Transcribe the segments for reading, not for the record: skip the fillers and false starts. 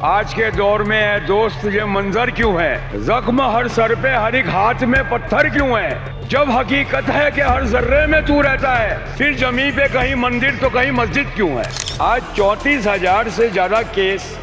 आज के दौर में है दोस्त ये मंजर क्यों है, जख्म हर सर पे हर एक हाथ में पत्थर क्यों है। जब हकीकत है कि हर जर्रे में तू रहता है, फिर जमीन पे कहीं मंदिर तो कहीं मस्जिद क्यों है। आज 34,000 से ज्यादा केस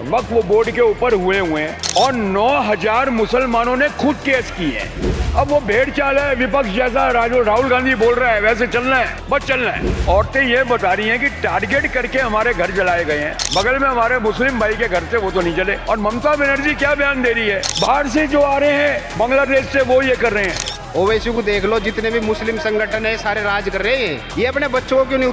वक्फ बोर्ड के ऊपर हुए हैं और 9,000 मुसलमानों ने खुद केस किए हैं। अब वो भेड़ चाल है, विपक्ष जैसा राहुल गांधी बोल रहा है वैसे चलना है, बस चलना है। औरतें ये बता रही हैं कि टारगेट करके हमारे घर जलाए गए हैं, बगल में हमारे मुस्लिम भाई के घर थे वो तो नहीं जले। और ममता बनर्जी क्या बयान दे रही है, बाहर से जो आ रहे हैं बांग्लादेश से वो ये कर रहे हैं। ओवैसी को देख लो, जितने भी मुस्लिम संगठन है सारे राज कर रहे हैं। ये अपने बच्चों को क्यों नहीं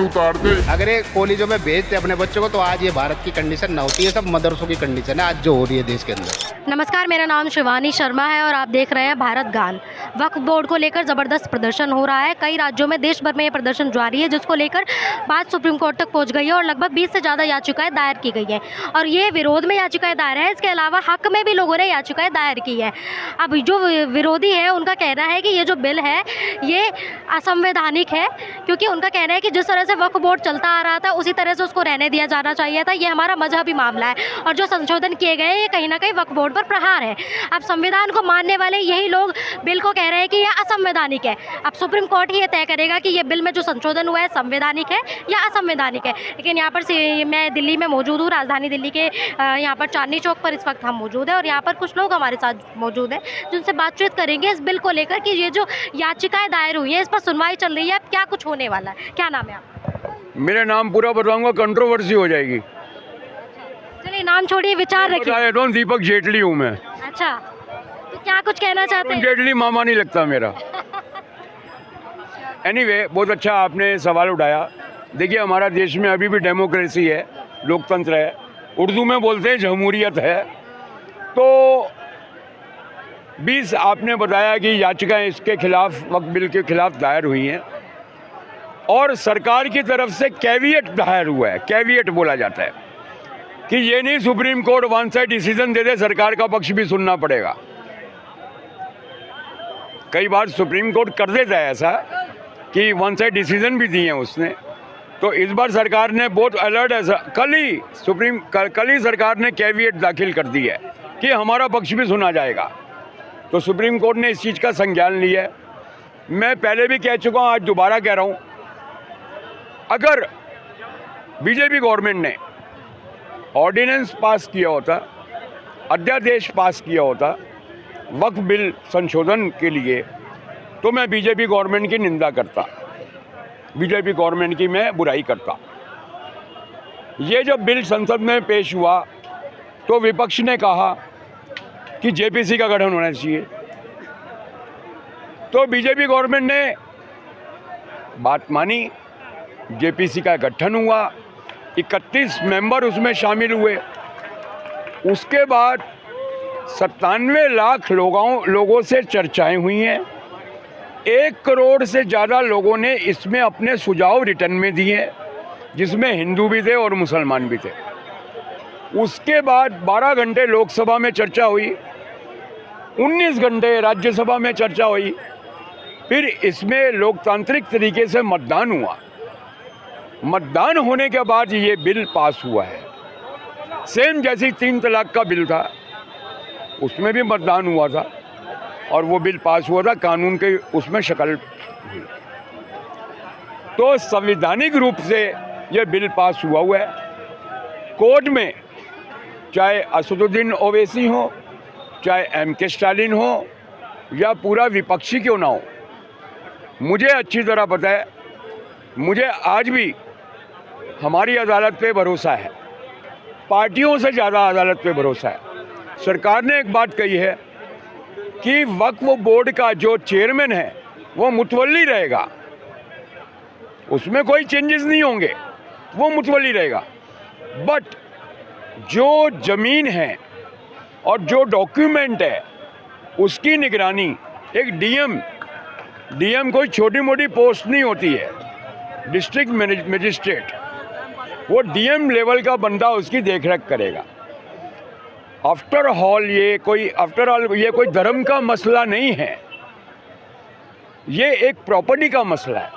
उतारते, अगर ये कॉलेजों में भेजते अपने बच्चों को तो आज ये भारत की कंडीशन ना होती है। सब मदरसों की कंडीशन है आज जो हो रही है देश के अंदर। नमस्कार, मेरा नाम शिवानी शर्मा है और आप देख रहे हैं भारत गान। वक्फ बोर्ड को लेकर ज़बरदस्त प्रदर्शन हो रहा है। कई राज्यों में देश भर में ये प्रदर्शन जारी है, जिसको लेकर बात सुप्रीम कोर्ट तक पहुंच गई है और लगभग 20 से ज़्यादा याचिकाएं दायर की गई हैं। और ये विरोध में याचिकाएं दायर है, इसके अलावा हक में भी लोगों ने याचिकाएं दायर की है। अब जो विरोधी है उनका कहना है कि ये जो बिल है ये असंवैधानिक है, क्योंकि उनका कहना है कि जिस तरह से वक्फ बोर्ड चलता आ रहा था उसी तरह से उसको रहने दिया जाना चाहिए था। ये हमारा मजहबी मामला है और जो संशोधन किए गए हैं ये कहीं ना कहीं वक्फ बोर्ड पर प्रहार है। अब संविधान को मानने वाले यही लोग बिल को कह रहे हैं कि यह असंवैधानिक है। अब सुप्रीम कोर्ट ही ये तय करेगा कि ये बिल में जो संशोधन हुआ है संवैधानिक है या असंवैधानिक है। लेकिन यहाँ पर मैं दिल्ली में मौजूद हूँ, राजधानी दिल्ली के यहाँ पर चांदनी चौक पर इस वक्त हम मौजूद हैं और यहाँ पर कुछ लोग हमारे साथ मौजूद हैं जिनसे बातचीत करेंगे इस बिल को लेकर कि ये जो याचिकाएं दायर हुई हैं इस पर सुनवाई चल रही है, अब क्या कुछ होने वाला है। क्या नाम है आपका? मेरा नाम पूरा बताऊंगा कंट्रोवर्सी हो जाएगी। चलिए नाम छोड़िए, विचार रखिए। दीपक जेटली हूँ मैं। अच्छा, तो क्या कुछ कहना चाहते हैं? जेटली मामा नहीं लगता मेरा। एनीवे, बहुत अच्छा आपने सवाल उठाया। देखिए, हमारा देश में अभी भी डेमोक्रेसी है, लोकतंत्र है, उर्दू में बोलते हैं जमहूरियत है। तो 20 आपने बताया कि याचिकाएं इसके खिलाफ, वक्फ बिल के खिलाफ दायर हुई हैं और सरकार की तरफ से कैविएट दायर हुआ है। कैविएट बोला जाता है कि ये नहीं Supreme Court one side decision दे दे, सरकार का पक्ष भी सुनना पड़ेगा। कई बार सुप्रीम कोर्ट कर देता है ऐसा कि वन साइड डिसीजन भी दिए हैं उसने। तो इस बार सरकार ने बहुत अलर्ट है। कल ही सरकार ने कैविएट दाखिल कर दी है कि हमारा पक्ष भी सुना जाएगा। तो सुप्रीम कोर्ट ने इस चीज़ का संज्ञान लिया है। मैं पहले भी कह चुका हूँ, आज दोबारा कह रहा हूँ, अगर बीजेपी गवर्नमेंट ने ऑर्डिनेंस पास किया होता, अध्यादेश पास किया होता वक्फ बिल संशोधन के लिए, तो मैं बीजेपी गवर्नमेंट की निंदा करता, बीजेपी गवर्नमेंट की मैं बुराई करता। ये जब बिल संसद में पेश हुआ तो विपक्ष ने कहा कि जेपीसी का गठन होना चाहिए। तो बीजेपी गवर्नमेंट ने बात मानी, जेपीसी का गठन हुआ, 31 मेंबर उसमें शामिल हुए। उसके बाद 97 लाख लोगों से चर्चाएं हुई हैं। 1 करोड़ से ज़्यादा लोगों ने इसमें अपने सुझाव रिटर्न में दिए हैं, जिसमें हिंदू भी थे और मुसलमान भी थे। उसके बाद 12 घंटे लोकसभा में चर्चा हुई, 19 घंटे राज्यसभा में चर्चा हुई, फिर इसमें लोकतांत्रिक तरीके से मतदान हुआ। मतदान होने के बाद ये बिल पास हुआ है। सेम जैसी 3 तलाक का बिल था, उसमें भी मतदान हुआ था और वो बिल पास हुआ था, कानून के उसमें शक्ल हुई। तो संवैधानिक रूप से ये बिल पास हुआ है। कोर्ट में चाहे असदुद्दीन ओवैसी हो, चाहे एमके स्टालिन हो या पूरा विपक्षी क्यों ना हो, मुझे अच्छी तरह पता है, मुझे आज भी हमारी अदालत पे भरोसा है, पार्टियों से ज़्यादा अदालत पे भरोसा है। सरकार ने एक बात कही है कि वक्फ बोर्ड का जो चेयरमैन है वो मुतवल्ली रहेगा, उसमें कोई चेंजेस नहीं होंगे, वो मुतवल्ली रहेगा। बट जो ज़मीन है और जो डॉक्यूमेंट है उसकी निगरानी एक डीएम कोई छोटी मोटी पोस्ट नहीं होती है, डिस्ट्रिक्ट मजिस्ट्रेट, वो डीएम लेवल का बंदा उसकी देखरेख करेगा। आफ्टर ऑल ये कोई धर्म का मसला नहीं है, ये एक प्रॉपर्टी का मसला है।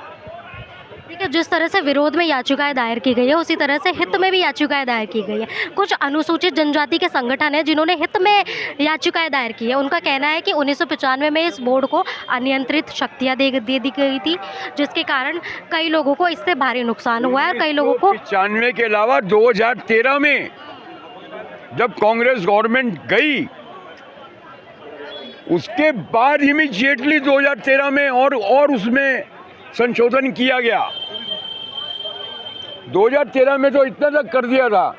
देखिए, जिस तरह से विरोध में याचिकाएं दायर की गई है, उसी तरह से हित में भी याचिकाएं दायर की गई है। कुछ अनुसूचित जनजाति के संगठन हैं जिन्होंने हित में याचिकाएं दायर की है। उनका कहना है कि 1995 में इस बोर्ड को अनियंत्रित शक्तियां दे दी गई थी, जिसके कारण कई लोगों को इससे भारी नुकसान हुआ है और कई लोगों को 95 के अलावा 2013 में जब कांग्रेस गवर्नमेंट गई, उसके बाद इमीडिएटली 2013 में और उसमें संशोधन किया गया। 2013 में तो इतना तक कर दिया था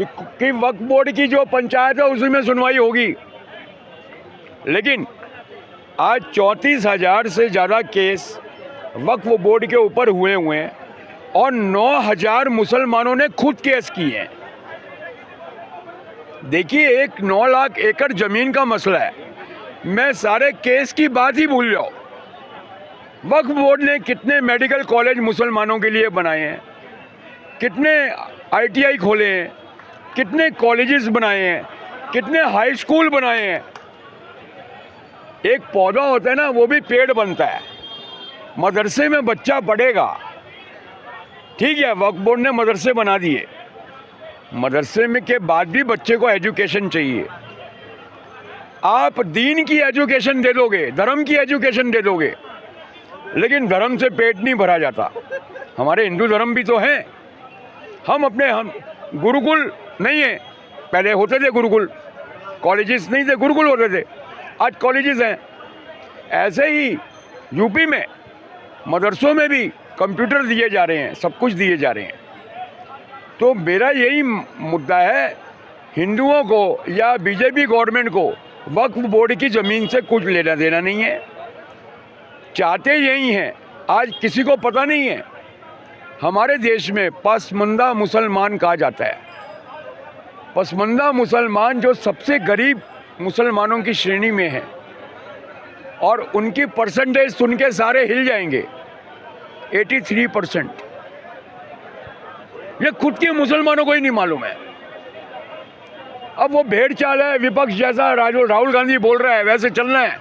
कि वक्फ बोर्ड की जो पंचायत है उसी में सुनवाई होगी, लेकिन आज 34,000 से ज़्यादा केस वक्फ बोर्ड के ऊपर हुए हैं और 9,000 मुसलमानों ने खुद केस किए हैं। देखिए, एक 9 लाख एकड़ ज़मीन का मसला है, मैं सारे केस की बात ही भूल जाऊँ। वक्फ बोर्ड ने कितने मेडिकल कॉलेज मुसलमानों के लिए बनाए हैं, कितने ITI खोले हैं, कितने कॉलेजेस बनाए हैं, कितने हाई स्कूल बनाए हैं। एक पौधा होता है ना, वो भी पेड़ बनता है। मदरसे में बच्चा पढ़ेगा, ठीक है, वक्फ बोर्ड ने मदरसे बना दिए, मदरसे में के बाद भी बच्चे को एजुकेशन चाहिए। आप दीन की एजुकेशन दे दोगे, धर्म की एजुकेशन दे दोगे, लेकिन धर्म से पेट नहीं भरा जाता। हमारे हिंदू धर्म भी तो हैं। हम गुरुकुल नहीं है, पहले होते थे गुरुकुल, कॉलेजेस नहीं थे, गुरुकुल होते थे, आज कॉलेजेस हैं। ऐसे ही यूपी में मदरसों में भी कंप्यूटर दिए जा रहे हैं, सब कुछ दिए जा रहे हैं। तो मेरा यही मुद्दा है, हिंदुओं को या बीजेपी गवर्नमेंट को वक्फ बोर्ड की ज़मीन से कुछ लेना देना नहीं है, चाहते यही हैं। आज किसी को पता नहीं है, हमारे देश में पसमानदा मुसलमान कहा जाता है। पसमानदा मुसलमान जो सबसे गरीब मुसलमानों की श्रेणी में है, और उनकी परसेंटेज सुन के सारे हिल जाएंगे, 83%। ये खुद के मुसलमानों को ही नहीं मालूम है। अब वो भेड़ चाल है, विपक्ष जैसा राहुल गांधी बोल रहा है वैसे चलना है,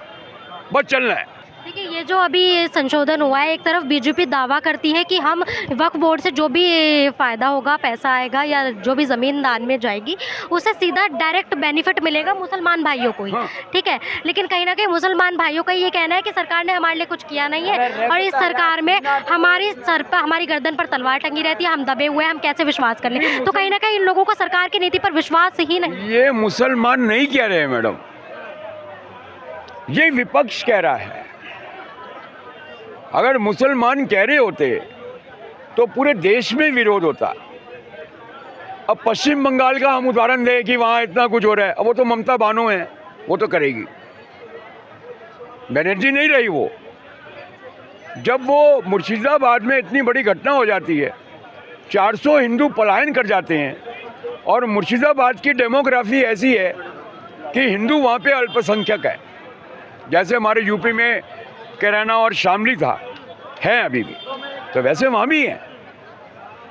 बस चलना है। देखिए, ये जो अभी संशोधन हुआ है, एक तरफ बीजेपी दावा करती है कि हम वक्फ बोर्ड से जो भी फ़ायदा होगा, पैसा आएगा या जो भी ज़मीन दान में जाएगी, उससे सीधा डायरेक्ट बेनिफिट मिलेगा मुसलमान भाइयों को ही, ठीक है। लेकिन कहीं ना कहीं मुसलमान भाइयों का ये कहना है कि सरकार ने हमारे लिए कुछ किया नहीं है, और इस सरकार में हमारी सर पर, हमारी गर्दन पर तलवार टंगी रहती है, हम दबे हुए हैं, हम कैसे विश्वास कर लें। तो कहीं ना कहीं इन लोगों को सरकार की नीति पर विश्वास ही नहीं। ये मुसलमान नहीं कह रहे हैं मैडम, ये विपक्ष कह रहा है। अगर मुसलमान कह रहे होते तो पूरे देश में विरोध होता। अब पश्चिम बंगाल का हम उदाहरण दें कि वहाँ इतना कुछ हो रहा है, अब वो तो ममता बानो है, वो तो करेगी, बनर्जी नहीं रही वो। जब वो मुर्शिदाबाद में इतनी बड़ी घटना हो जाती है, 400 हिंदू पलायन कर जाते हैं, और मुर्शिदाबाद की डेमोग्राफी ऐसी है कि हिंदू वहाँ पे अल्पसंख्यक है, जैसे हमारे यूपी में कैराना और शामली था, है अभी भी, तो वैसे वहाँ भी है।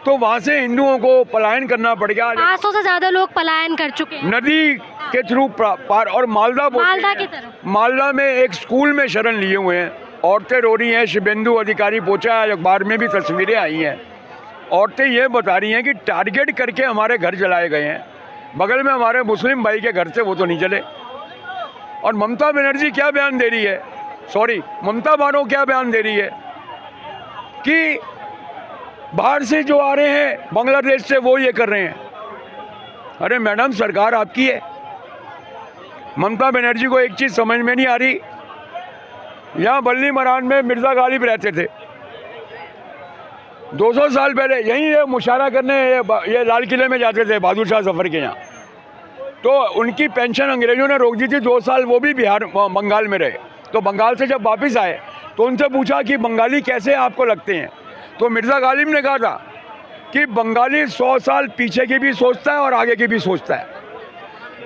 तो वहाँ से हिंदुओं को पलायन करना पड़ गया। 500 से ज़्यादा लोग पलायन कर चुके हैं नदी के थ्रू पार। और मालदा की तरफ, मालदा में एक स्कूल में शरण लिए हुए हैं, औरतें रो रही हैं। शुभेंदु अधिकारी पहुँचा है, अखबार में भी तस्वीरें आई हैं। औरतें ये बता रही हैं कि टारगेट करके हमारे घर जलाए गए हैं, बगल में हमारे मुस्लिम भाई के घर से वो तो नहीं जले। और ममता बनर्जी क्या बयान दे रही है, ममता बानो क्या बयान दे रही है कि बाहर से जो आ रहे हैं बांग्लादेश से वो ये कर रहे हैं। अरे मैडम, सरकार आपकी है। ममता बनर्जी को एक चीज़ समझ में नहीं आ रही, यहाँ बल्ली मरान में मिर्ज़ा गालिब रहते थे 200 साल पहले, यहीं ये मुशायरा करने ये लाल किले में जाते थे बहादुर शाह जफर के यहाँ। तो उनकी पेंशन अंग्रेजों ने रोक दी थी, 2 साल वो भी बंगाल में रहे। तो बंगाल से जब वापस आए तो उनसे पूछा कि बंगाली कैसे आपको लगते हैं, तो मिर्ज़ा गालिब ने कहा था कि बंगाली 100 साल पीछे की भी सोचता है और आगे की भी सोचता है।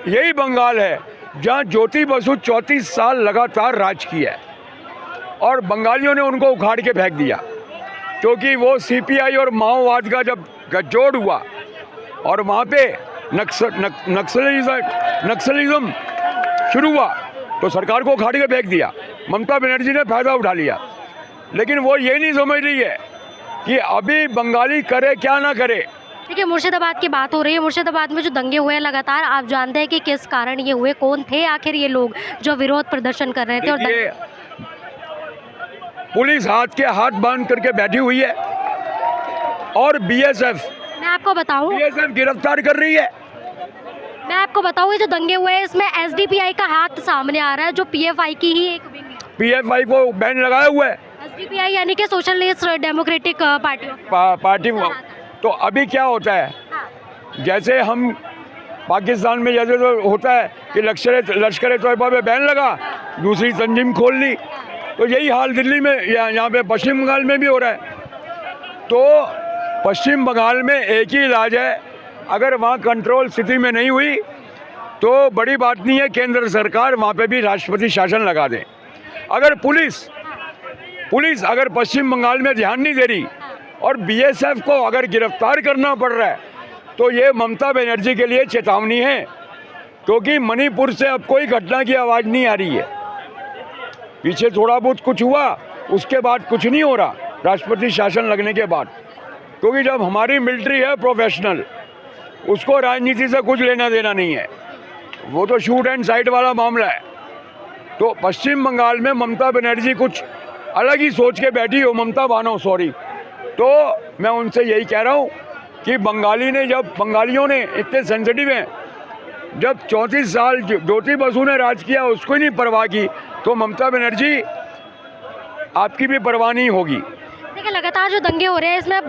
यही बंगाल है जहाँ ज्योति बसु 34 साल लगातार राज किया है, और बंगालियों ने उनको उखाड़ के फेंक दिया, क्योंकि वो CPI और माओवाद का जब गठजोड़ हुआ और वहाँ पे नक्सलिज्म शुरू हुआ तो सरकार को उखाड़ के फेंक दिया। ममता बनर्जी ने फ़ायदा उठा लिया, लेकिन वो ये नहीं समझ रही है कि अभी बंगाली करे क्या ना करे। देखिए, मुर्शिदाबाद की बात हो रही है। मुर्शिदाबाद में जो दंगे हुए हैं लगातार, आप जानते हैं कि किस कारण ये हुए, कौन थे आखिर ये लोग जो विरोध प्रदर्शन कर रहे थे? और देखिए, पुलिस हाथ के हाथ बांध करके बैठी हुई है और बीएसएफ मैं आपको बताऊं गिरफ्तार कर रही है। ये जो दंगे हुए हैं इसमें एसडीपीआई का हाथ सामने आ रहा है, जो पीएफआई की ही एक विंग है। पीएफआई को बैन लगाया हुआ है, एसडीपीआई यानी कि सोशलिस्ट डेमोक्रेटिक पार्टी। तो अभी क्या होता है, जैसे हम पाकिस्तान में जैसे तो होता है कि लश्कर तोयबा पे बैन लगा, दूसरी तंजीम खोल ली, तो यही हाल दिल्ली में यहाँ पे पश्चिम बंगाल में भी हो रहा है। तो पश्चिम बंगाल में एक ही इलाज है, अगर वहाँ कंट्रोल स्थिति में नहीं हुई तो बड़ी बात नहीं है, केंद्र सरकार वहाँ पे भी राष्ट्रपति शासन लगा दे। अगर पुलिस अगर पश्चिम बंगाल में ध्यान नहीं दे रही और बीएसएफ को अगर गिरफ्तार करना पड़ रहा है तो ये ममता बनर्जी के लिए चेतावनी है, क्योंकि मणिपुर से अब कोई घटना की आवाज़ नहीं आ रही है। पीछे थोड़ा बहुत कुछ हुआ, उसके बाद कुछ नहीं हो रहा राष्ट्रपति शासन लगने के बाद, क्योंकि जब हमारी मिलिट्री है प्रोफेशनल, उसको राजनीति से कुछ लेना देना नहीं है, वो तो शूट एंड साइड वाला मामला है। तो पश्चिम बंगाल में ममता बनर्जी कुछ अलग ही सोच के बैठी हो, ममता बानो सॉरी। तो मैं उनसे यही कह रहा हूँ कि बंगालियों ने इतने सेंसिटिव हैं, जब 34 साल ज्योति बसु ने राज किया उसको ही नहीं परवाह की, तो ममता बनर्जी आपकी भी परवाह नहीं होगी। देखिए, लगातार जो दंगे हो रहे हैं इसमें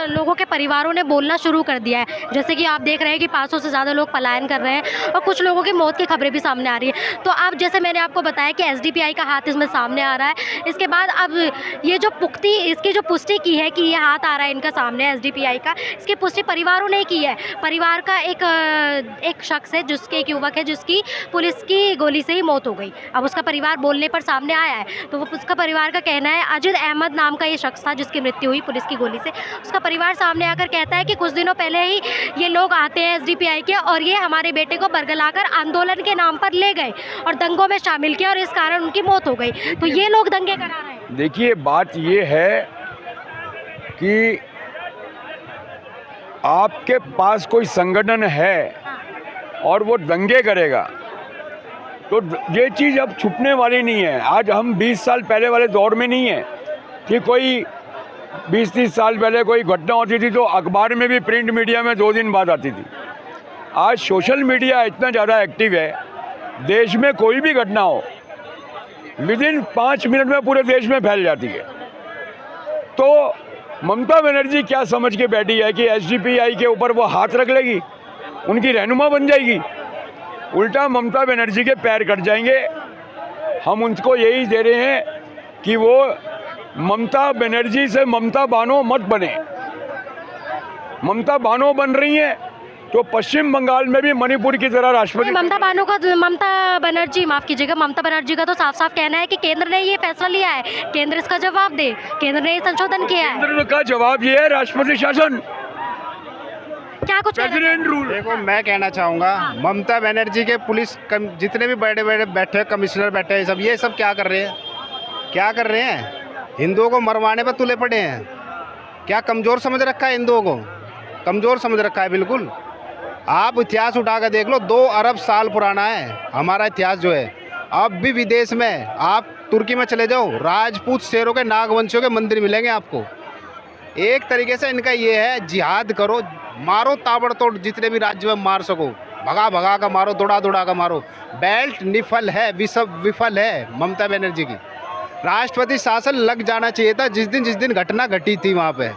लोगों के परिवारों ने बोलना शुरू कर दिया है। जैसे कि आप देख रहे हैं कि 500 से ज़्यादा लोग पलायन कर रहे हैं और कुछ लोगों की मौत की खबरें भी सामने आ रही है। तो आप जैसे मैंने आपको बताया कि एसडीपीआई का हाथ इसमें सामने आ रहा है, इसके बाद अब ये जो इसकी जो पुष्टि की है कि ये हाथ आ रहा है इनका सामने एसडीपीआई का, इसकी पुष्टि परिवारों ने की है। परिवार का एक शख्स है, एक युवक है जिसकी पुलिस की गोली से ही मौत हो गई। अब उसका परिवार बोलने पर सामने आया है, तो उसका परिवार का कहना है, अजित अहमद नाम का ये शख्स था जिसकी मृत्यु हुई पुलिस की गोली से, उसका परिवार सामने आकर कहता है कि कुछ दिनों पहले ही ये लोग आते हैं एसडीपीआई के और ये हमारे बेटे को बरगलाकर आंदोलन के नाम पर ले गए और दंगों में शामिल किया और इस कारण उनकी मौत हो गई। तो ये लोग दंगे करा रहे हैं। देखिए, बात ये है कि आपके पास कोई संगठन है और वो दंगे करेगा तो ये चीज़ अब छुपने वाली नहीं है। आज हम 20 साल पहले वाले दौर में नहीं है कि कोई 20-30 साल पहले कोई घटना होती थी तो अखबार में भी, प्रिंट मीडिया में 2 दिन बाद आती थी। आज सोशल मीडिया इतना ज़्यादा एक्टिव है, देश में कोई भी घटना हो विदिन 5 मिनट में पूरे देश में फैल जाती है। तो ममता बनर्जी क्या समझ के बैठी है कि एसडीपीआई के ऊपर वो हाथ रख लेगी, उनकी रहनुमा बन जाएगी? उल्टा ममता बनर्जी के पैर कट जाएंगे। हम उनको यही दे रहे हैं कि वो ममता बनर्जी से ममता बानो मत बने। ममता बानो बन रही हैं तो पश्चिम बंगाल में भी मणिपुर की तरह राष्ट्रपति ममता बनर्जी का तो साफ साफ कहना है कि केंद्र ने ये फैसला लिया है, केंद्र इसका जवाब दे, केंद्र ने ये संशोधन किया है। केंद्र का जवाब ये है राष्ट्रपति शासन, क्या कुछ प्रेसिडेंट रूल। देखो, मैं कहना चाहूँगा, ममता बनर्जी के पुलिस जितने भी बड़े बड़े बैठे कमिश्नर बैठे हैं, ये सब क्या कर रहे हैं? हिंदुओं को मरवाने पर तुले पड़े हैं। क्या कमज़ोर समझ रखा है हिंदुओं को? कमज़ोर समझ रखा है बिल्कुल। आप इतिहास उठा कर देख लो, 2 अरब साल पुराना है हमारा इतिहास जो है। अब भी विदेश में आप तुर्की में चले जाओ, राजपूत शेरों के, नागवंशियों के मंदिर मिलेंगे आपको। एक तरीके से इनका ये है, जिहाद करो, मारो ताबड़तोड़, जितने भी राज्य में मार सको, भगा भगा का मारो, दौड़ा का मारो। बेल्ट निफल है, विफल है ममता बनर्जी की। राष्ट्रपति शासन लग जाना चाहिए था जिस दिन घटना घटी थी वहाँ पे।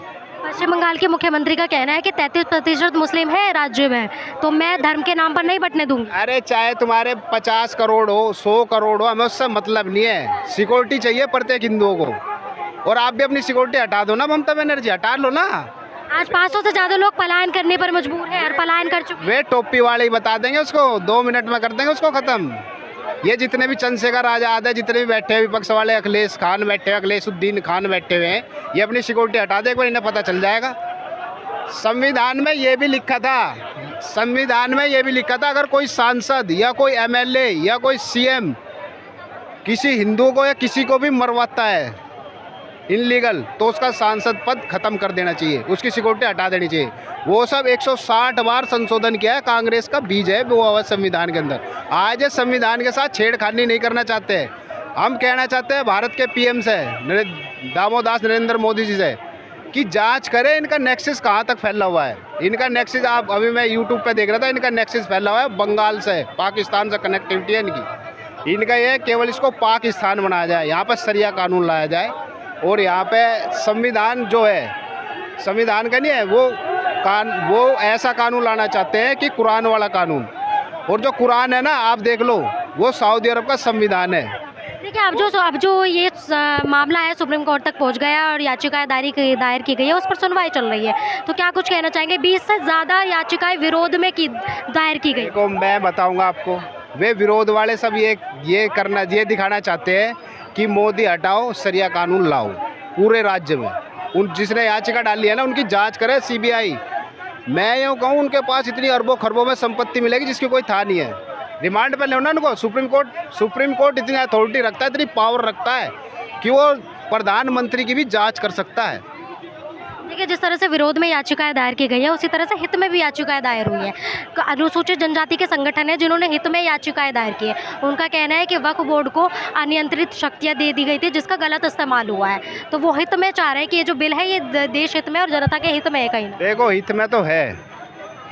पश्चिम बंगाल के मुख्यमंत्री का कहना है कि 33% मुस्लिम है राज्य में, तो मैं धर्म के नाम पर नहीं बंटने दूंगी। अरे चाहे तुम्हारे 50 करोड़ हो, 100 करोड़ हो, हमें उससे मतलब नहीं है। सिक्योरिटी चाहिए प्रत्येक हिंदुओं को, और आप भी अपनी सिक्योरिटी हटा दो ना ममता बनर्जी, हटा लो ना। आज 500 से ज़्यादा लोग पलायन करने पर मजबूर हैं और पलायन कर चुके हैं। वे टोपी वाले ही बता देंगे उसको, 2 मिनट में कर देंगे उसको ख़त्म। ये जितने भी चंद्रशेखर आजाद है, जितने भी बैठे हैं विपक्ष वाले, अखिलेश खान बैठे हैं, अखिलेशुद्दीन खान बैठे हुए हैं, ये अपनी सिक्योरिटी हटा दे, एक बार इन्हें पता चल जाएगा। संविधान में ये भी लिखा था, अगर कोई सांसद या कोई एमएलए या कोई सीएम किसी हिंदू को या किसी को भी मरवाता है इनलीगल, तो उसका सांसद पद खत्म कर देना चाहिए, उसकी सिक्योरिटी हटा देनी चाहिए। वो सब 160 बार संशोधन किया है, कांग्रेस का बीज है वो संविधान के अंदर। आज ये संविधान के साथ छेड़खानी नहीं करना चाहते हैं। हम कहना चाहते हैं भारत के पीएम से, दामोदास नरेंद्र मोदी जी से, कि जांच करें इनका नेक्सस कहाँ तक फैला हुआ है। इनका नेक्सस, आप अभी मैं यूट्यूब पे देख रहा था, इनका नेक्सस फैला हुआ है बंगाल से, पाकिस्तान से कनेक्टिविटी है इनकी। इनका ये केवल इसको पाकिस्तान बनाया जाए, यहाँ पर शरिया कानून लाया जाए, और यहाँ पे संविधान जो है, संविधान का नहीं है वो ऐसा कानून लाना चाहते हैं कि कुरान वाला कानून। और जो कुरान है ना, आप देख लो, वो सऊदी अरब का संविधान है। देखिए, अब जो ये मामला है सुप्रीम कोर्ट तक पहुंच गया और याचिकाएं दायर की गई है, उस पर सुनवाई चल रही है, तो क्या कुछ कहना चाहेंगे? 20 से ज़्यादा याचिकाएं विरोध में दायर की गई। देखो, मैं बताऊंगा आपको, वे विरोध वाले सब ये दिखाना चाहते हैं कि मोदी हटाओ, शरिया कानून लाओ पूरे राज्य में। उन जिसने याचिका डाली है ना, उनकी जांच करे सीबीआई। मैं यूँ कहूँ, उनके पास इतनी अरबों खरबों में संपत्ति मिलेगी जिसकी कोई था नहीं है। रिमांड पे लेना उनको। सुप्रीम कोर्ट इतनी अथॉरिटी रखता है, इतनी पावर रखता है कि वो प्रधानमंत्री की भी जांच कर सकता है। देखिए, जिस तरह से विरोध में याचिकाएं दायर की गई है, उसी तरह से हित में भी याचिकाएं दायर हुई हैं। अनुसूचित जनजाति के संगठन है जिन्होंने हित में याचिकाएं दायर की है। उनका कहना है कि वक्फ बोर्ड को अनियंत्रित शक्तियां दे दी गई थी, जिसका गलत इस्तेमाल हुआ है। तो वो हित में चाह रहे हैं कि ये जो बिल है, ये देश हित में और जनता के हित में है। कहीं देखो, हित में तो है,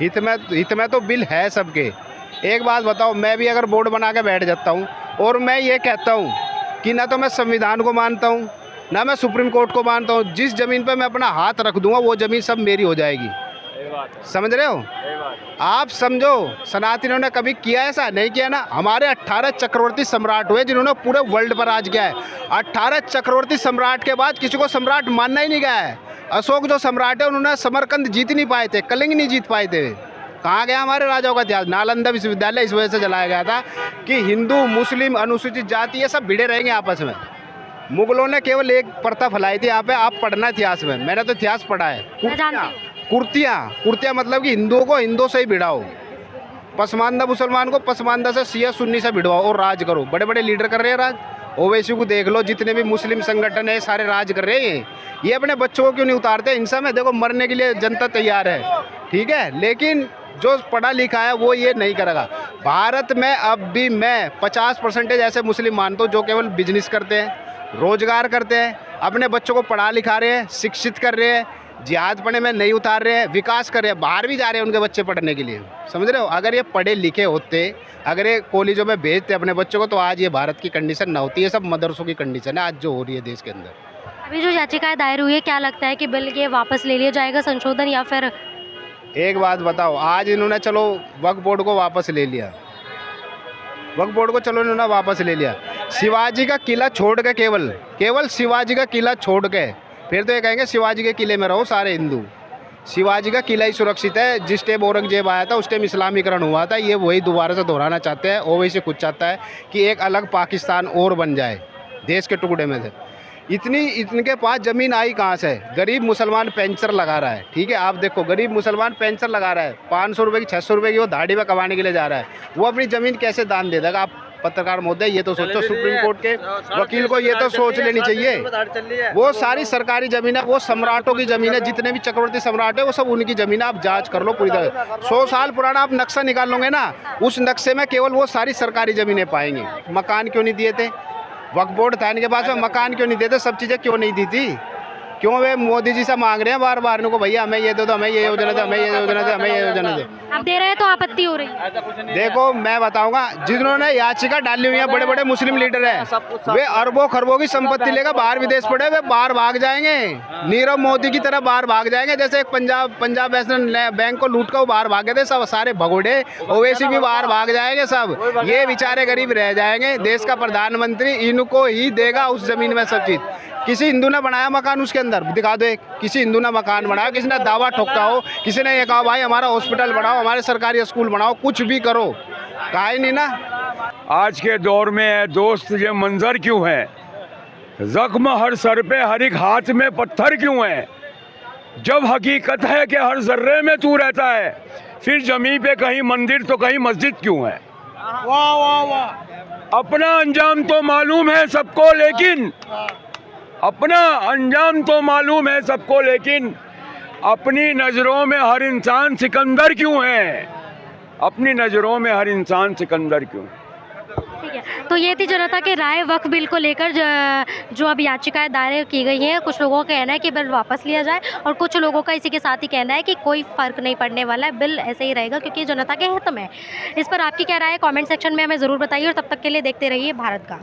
हित में तो बिल है सबके। एक बात बताओ, मैं भी अगर बोर्ड बना के बैठ जाता हूँ और मैं ये कहता हूँ कि ना तो मैं संविधान को मानता हूँ, ना मैं सुप्रीम कोर्ट को मानता हूँ, जिस ज़मीन पे मैं अपना हाथ रख दूंगा वो ज़मीन सब मेरी हो जाएगी। समझ रहे हो? आप समझो, सनातनियों ने कभी किया ऐसा? नहीं किया ना। हमारे 18 चक्रवर्ती सम्राट हुए जिन्होंने पूरे वर्ल्ड पर राज किया है। 18 चक्रवर्ती सम्राट के बाद किसी को सम्राट मानना ही नहीं गया है। अशोक जो सम्राट है, उन्होंने समरकंद जीत नहीं पाए थे, कलिंग नहीं जीत पाए थे। कहाँ गया हमारे राजाओं का इतिहास? नालंदा विश्वविद्यालय इस वजह से जलाया गया था कि हिंदू, मुस्लिम, अनुसूचित जाति ये सब भिड़े रहेंगे आपस में। मुगलों ने केवल एक प्रथा फैलाई थी यहाँ पे। आप पढ़ना इतिहास में, मैंने तो इतिहास पढ़ा है। कुर्तियाँ मतलब कि हिंदुओं को हिंदुओं से ही भिड़ाओ, पसमानदा मुसलमान को पसमानदा से, शिया सुन्नी से भिड़वाओ और राज करो। बड़े बड़े लीडर कर रहे हैं राज। ओवैसी को देख लो, जितने भी मुस्लिम संगठन है सारे राज कर रहे हैं। ये अपने बच्चों को क्यों नहीं उतारते? हिंसा में देखो, मरने के लिए जनता तैयार है, ठीक है, लेकिन जो पढ़ा लिखा है वो ये नहीं करेगा। भारत में अब भी मैं 50% ऐसे मुस्लिम मानता हूँ जो केवल बिजनेस करते हैं, रोजगार करते हैं, अपने बच्चों को पढ़ा लिखा रहे हैं, शिक्षित कर रहे हैं, जिहाद पढ़ने में नहीं उतार रहे हैं, विकास कर रहे हैं, बाहर भी जा रहे हैं उनके बच्चे पढ़ने के लिए। समझ रहे हो? अगर ये पढ़े लिखे होते, अगर ये कॉलेजों में भेजते अपने बच्चों को, तो आज ये भारत की कंडीशन ना होती। ये सब मदरसों की कंडीशन है आज जो हो रही है देश के अंदर। अभी जो याचिकाएं दायर हुई है, क्या लगता है कि बिल ये वापस ले लिया जाएगा, संशोधन, या फिर? एक बात बताओ, आज इन्होंने चलो वक्फ बोर्ड को वापस ले लिया, वक्फ बोर्ड को चलो इन्होंने वापस ले लिया। शिवाजी का किला छोड़ के, केवल शिवाजी का किला छोड़ के, फिर तो ये कहेंगे शिवाजी के किले में रहो सारे हिंदू। शिवाजी का किला ही सुरक्षित है। जिस टाइम औरंगजेब आया था उस टाइम इस्लामीकरण हुआ था। ये वही दोबारा से दोहराना चाहते हैं। ओवैसी खुद चाहता है कि एक अलग पाकिस्तान और बन जाए, देश के टुकड़े में से। इनके पास ज़मीन आई कहाँ से? गरीब मुसलमान पेंचर लगा रहा है, ठीक है, आप देखो, गरीब मुसलमान पेंचर लगा रहा है, 500 रुपये की, 600 रुपये की वो दाढ़ी में कमाने के लिए जा रहा है। वो अपनी ज़मीन कैसे दान दे देगा? आप पत्रकार महोदय ये तो सोचो, सुप्रीम कोर्ट के वकील को ये तो सोच लेनी चाहिए। वो सारी सरकारी ज़मीन है, वो सम्राटों की ज़मीन है, जितने भी चक्रवर्ती सम्राट है वो सब उनकी ज़मीन है। आप जांच कर लो पूरी तरह। 100 साल पुराना आप नक्शा निकाल लोगे ना, उस नक्शे में केवल वो सारी सरकारी ज़मीनें पाएंगे। मकान क्यों नहीं दिए थे? वक्फ बोर्ड था इनके पास में, मकान क्यों नहीं देते? सब चीज़ें क्यों नहीं दी थी? क्यों वे मोदी जी से मांग रहे हैं बार बार इनको, भैया हमें ये दे दो, हमें ये योजना दे, हमें ये योजना दे, हमें ये योजना दे? आप दे रहे हैं तो आपत्ति हो रही है। देखो, मैं बताऊंगा, जिन्होंने याचिका डाली हुई है बड़े बड़े मुस्लिम लीडर हैं, वे अरबों खरबों की संपत्ति लेकर बाहर विदेश पड़े, वे बाहर भाग जाएंगे, नीरव मोदी की तरह बाहर भाग जाएंगे। जैसे एक पंजाब नेशनल बैंक को लूट कर वो बाहर भागे थे सब सारे भगोड़े, ओवैसी भी बाहर भाग जाएंगे सब। ये बेचारे गरीब रह जाएंगे। देश का प्रधानमंत्री इनको ही देगा उस जमीन में सब चीज़। किसी हिंदू ने बनाया मकान उसके अंदर दिखा दो एक, किसी हिंदू ने मकान बनाया, किसी ने दावा ठोका हो, किसी ने ये कहा भाई हमारा हॉस्पिटल बनाओ, हमारे सरकारी स्कूल बनाओ, कुछ भी करो, कहा ही नहीं ना। आज के दौर में दोस्त ये मंजर क्यों है? जख्म हर सर पे, हर एक हाथ में पत्थर क्यों है? जब हकीकत है कि हर जर्रे में तू रहता है, फिर जमीन पे कहीं मंदिर तो कहीं मस्जिद क्यों है? वाह वाह वाह। अपना अंजाम तो मालूम है सबको, लेकिन अपना अंजाम तो मालूम है सबको, लेकिन अपनी नज़रों में हर इंसान सिकंदर क्यों है? अपनी नज़रों में हर इंसान सिकंदर क्यों? ठीक है, तो ये थी जनता की राय वक्फ बिल को लेकर जो अब याचिकाएं दायर की गई हैं। कुछ लोगों का कहना है कि बिल वापस लिया जाए और कुछ लोगों का इसी के साथ ही कहना है कि कोई फ़र्क नहीं पड़ने वाला है, बिल ऐसे ही रहेगा क्योंकि ये जनता के हित में है। इस पर आपकी क्या राय है? कमेंट सेक्शन में हमें ज़रूर बताइए और तब तक के लिए देखते रहिए भारत गान।